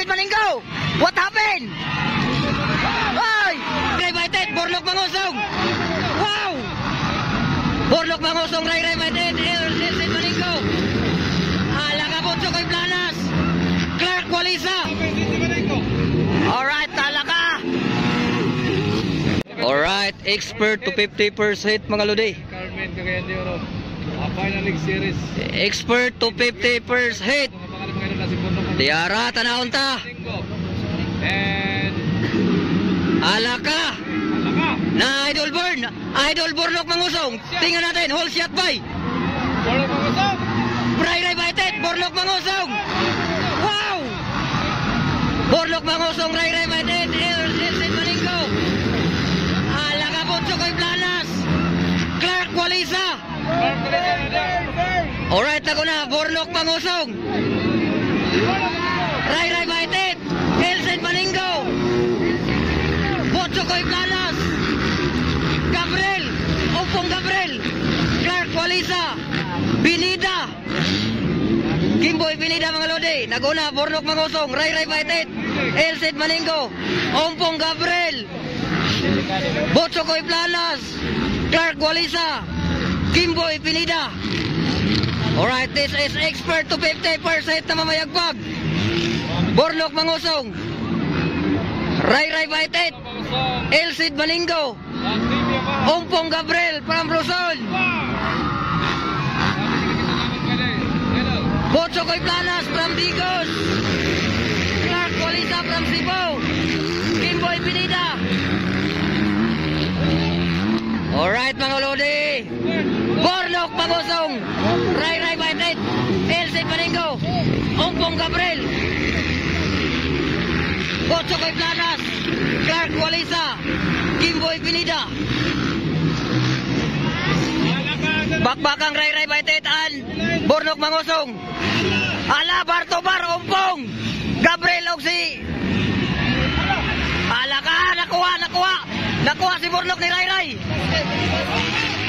Elcid Maninggo! What happened? Ay! Ray United, Borlok Mangusong! Wow! Borlok Mangusong, Ray United, Elcid Maninggo! Alaga Butso Koy Planas! Clark Walisa! Alright, talaka! Alright, expert to 50% mga lodi. Carmen Cagayan de Oro. Final League Series. Expert to 50%. Tiara, tanahon ta. And Alaka. Na Idol Burn. Idol Borlok Mangusong. Tingnan natin, whole shot by. Borlok Mangusong. Ray United, Borlok Mangusong. Wow! Borlok Mangusong, Ray United, Elcid Maninggo. Alaka Butso Koy Planas. Clark Walisa. Alright, ako na, Borlok Mangusong. Ray United, Elcid Maninggo. Butso Koy Planas. Gabriel, Opong Gabriel. Clark Walisa. Binida. Kimboy Binida mga lodi. Naguna, Borlok Mangusong. Ray United, Elcid Maninggo. Opong Gabriel. Butso Koy Planas. Clark Walisa. Kimboy Pinida. Alright, this is expert to 50% na mamayagpag. Borlok Mangusong. Ray United, Elcid Maninggo. Ompong Gabriel from Luzon. Butso Koy Planas from Digos. Clark Walisa from Cebu. Kimboy Pinida. Alright mga lodi. Borlok Mangusong. Ray United, Elcid Maninggo. Ompong Gabriel. Butso Koy Planas. Clark Walisa. Kimboy Pinida. Bakbakang Ray United and Borlok Mangusong. Ala Bartobar Ompong Gabriel Ogsi. Ala ka, nakuha si Borlok ni Ray.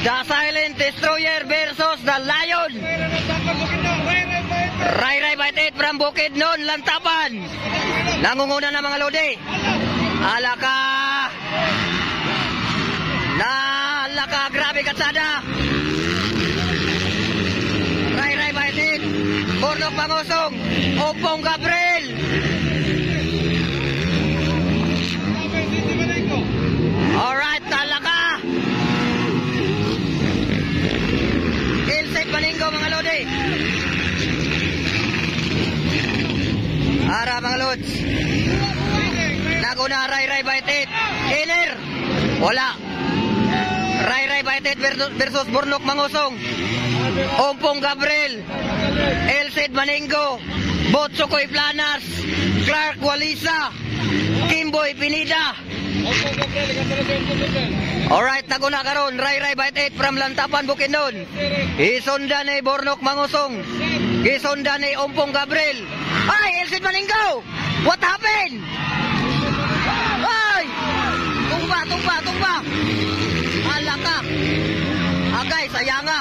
The Silent Destroyer versus the Lion. Ray United from Bukidnon, Lantapan. Nangunguna na mga lodi. Alaka. Grabe katsada. Ray United, Borlok Mangusong, Opong Gabriel. Alright, talaka. Elcid Maninggo mga lodi. Ara mga lods. Naguna Ray United. Inner. Wala. Ray United versus Borlok Mangusong. Ompong Gabriel. Elcid Maninggo. Butso Koy Planas. Clark Walisa. Kimboy Pinida. Alright, naguna karon Ray United from Lantapan, Bukidnon. Isunda ni Borlok Mangusong. Isunda ni Ompong Gabriel. Ay, Elcid Maninggo! What happened? Ay! Tumba! Alaka! Agay, sayanga!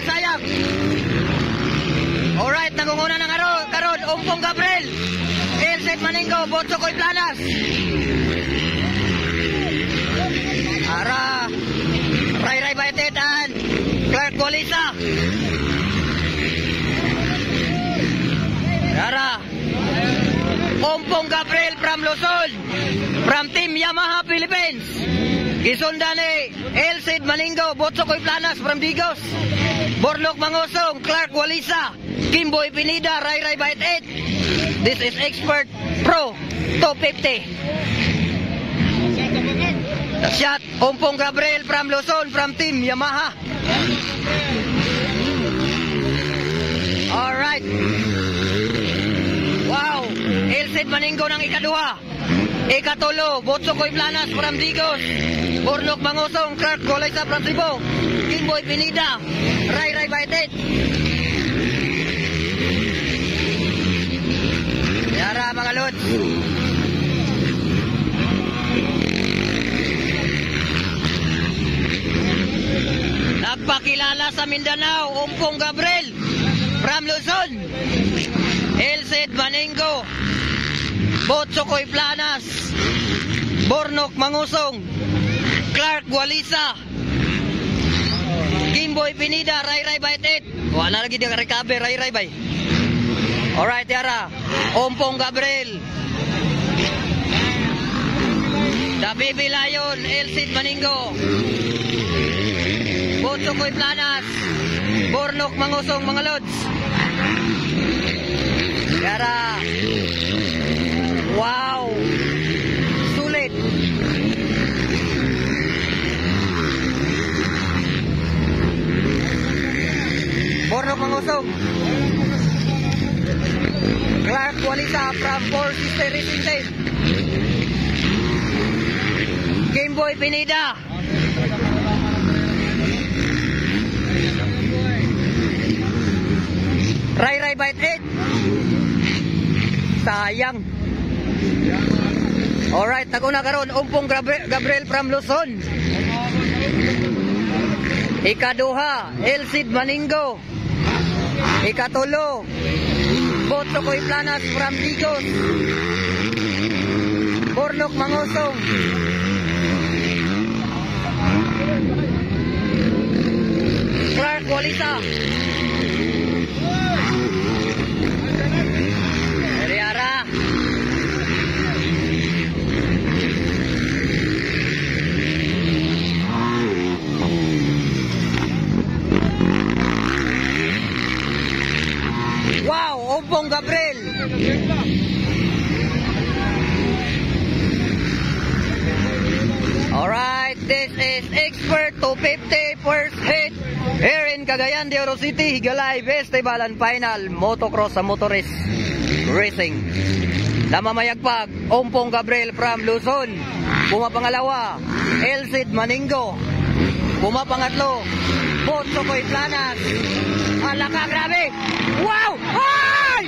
Sayang! Alright, nangunguna ng karon Ompong Gabriel. Elcid Maninggo, Butso Koy Planas. Ara Ray United and Clark Walisa. Ara Ompong Gabriel from Luzon, from Team Yamaha Philippines. Isunda ni Elcid Maninggo, Butso Koy Planas from Digos. Borlok Mangusong, Clark Walisa. Kimboy Pinida, Ray United. This is expert pro top 50. Shot, Ompong Gabriel from Luzon, from Team Yamaha. Alright. Wow. Elcid Maninggo ng ikaduha. Ikatulo, Butso Koy Planas from Digos. Borlok Mangusong, Clark Walisa from Cebu. Kimboy Pinida, Ray United. Yara mga lods. Nagpakilala sa Mindanao, Ompong Gabriel from Luzon. Elcid Maningo, Botsokoy Planas, Bornok Mangusong, Clark Gualisa, Kimboy Pinida, Ray Bait 8. Wala lagi dia recover Ray bay. Alright, Yara. Ompong Gabriel, Dabibi Lion, Elcid Maningo, Botsokoy Planas, Bornok Mangusong, mga lods. Yara. Wow. Sulit. Bornok Mangusong, Clark Gualisa from Four Sister Racing Team, Gameboy Pinida, Ray Bait 8. Sayang. Alright, naguna karon Umpong Gabriel from Luzon. Ikaduha, Elcid Maningo. Ikatulo, Botsokoy Planas from Digos, Bornok Mangusong, Clark Gualisa, Riara. Wow, Umpong Gabriel. Alright, this is Expert 250 first hit here in Cagayan de Oro City, Higalay Festival and Final Motocross sa Motorist Racing. Namamayagpag, Umpong Gabriel from Luzon. Pumapangalawa, Elcid Maningo. Pumapangatlo, Botsokoy Planas. Alaka, grabe! Wow! Ay!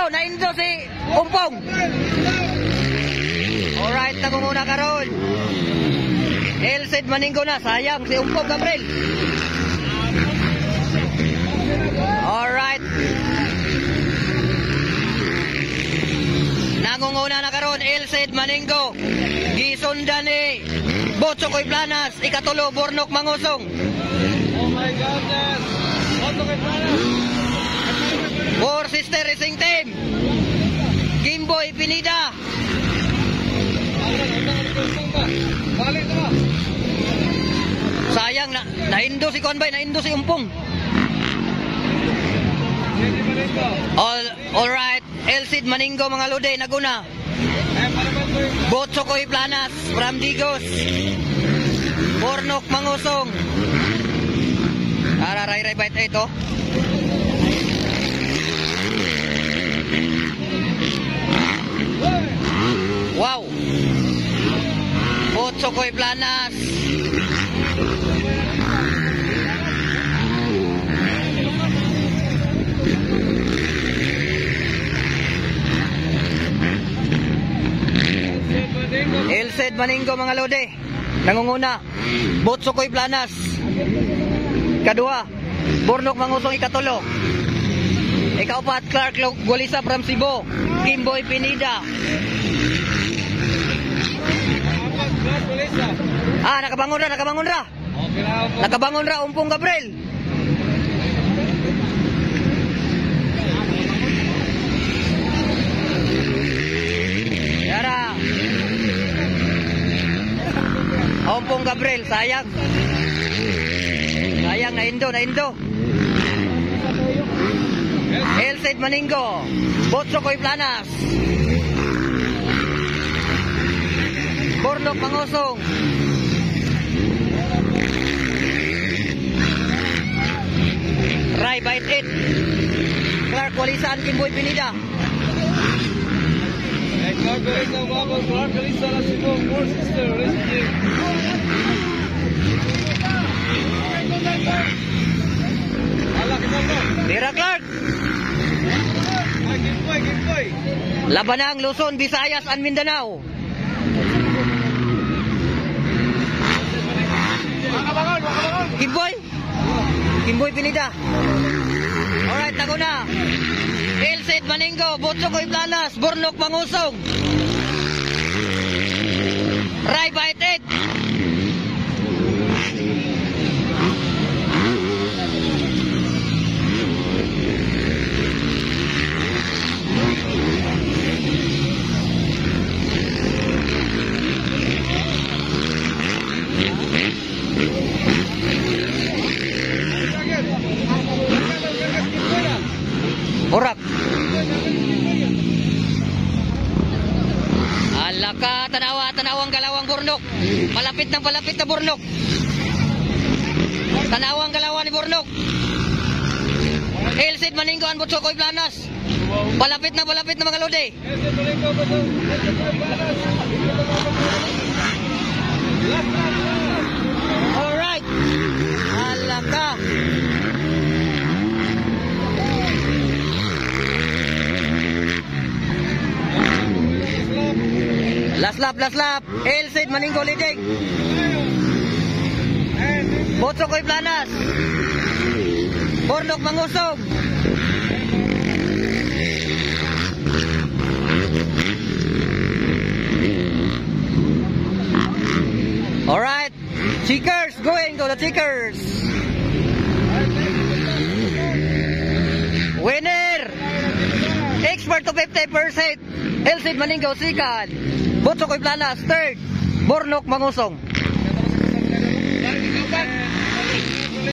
Naindo si Umpong. Alright, nagunguna karon. Elcid Maningo na, sayang si Umpong Gabriel. Alright. Nangunguna na karon Elcid Maningo. Gisundan ni Botsokoy Planas, ikatulo Bornok Mangusong. Oh my goodness! Botsokoy Planas! Four Sister Racing Team, Gameboy Pinida. Balik na! Sayang na, naindo si Konbay, naindo si Umpong. Alright, Elcid Maningo mga lode, naguna. Botsokoy Planas from Digos, Bornok Mangusong. Ray Bait 8 oh. Wow. Botsokoy Planas. Elcid Maningo mga lode, nangunguna. Botsokoy Planas, kadua Bornok Mangusong, ikatulo. Ikaupat, Clark Gualisa from Cebu, Gameboy Pinida. Nakabangon ra. Nakabangon ra Umpong Gabriel. Yara. Umpong Gabriel, sayang. Sayang, naindo. Elcid Maningo, Botsokoy Planas, Bornok Mangusong, Ray Bait 8, Clark Gualisa and Gameboy Pinida. Clark Gualisa na si Four Sister Racing Team. Tira Clark. Gameboy. Labanang Luzon, Visayas and Mindanao. Gameboy Pinida. Alright. una. Elsid Maningo, Butsokoy Planas, Burnok Mangusong. Ray Baited. Urak. Alaka, tanawang galawang Burnok. Palapit na Burnok. Tanawang galawan ni Burnok. Elsid Maningo ang Butsokoy Planas. Palapit na mga lode. Alright. Alaka. Last lap. Elsid Maningo leading. Butsokoy Planas. Burnok Mangusog. Alright. Checkers, going to the checkers. Winner. Expert to 50%. Elsid Maningo second. Butsokoy Planas third. Burnok Mangusong.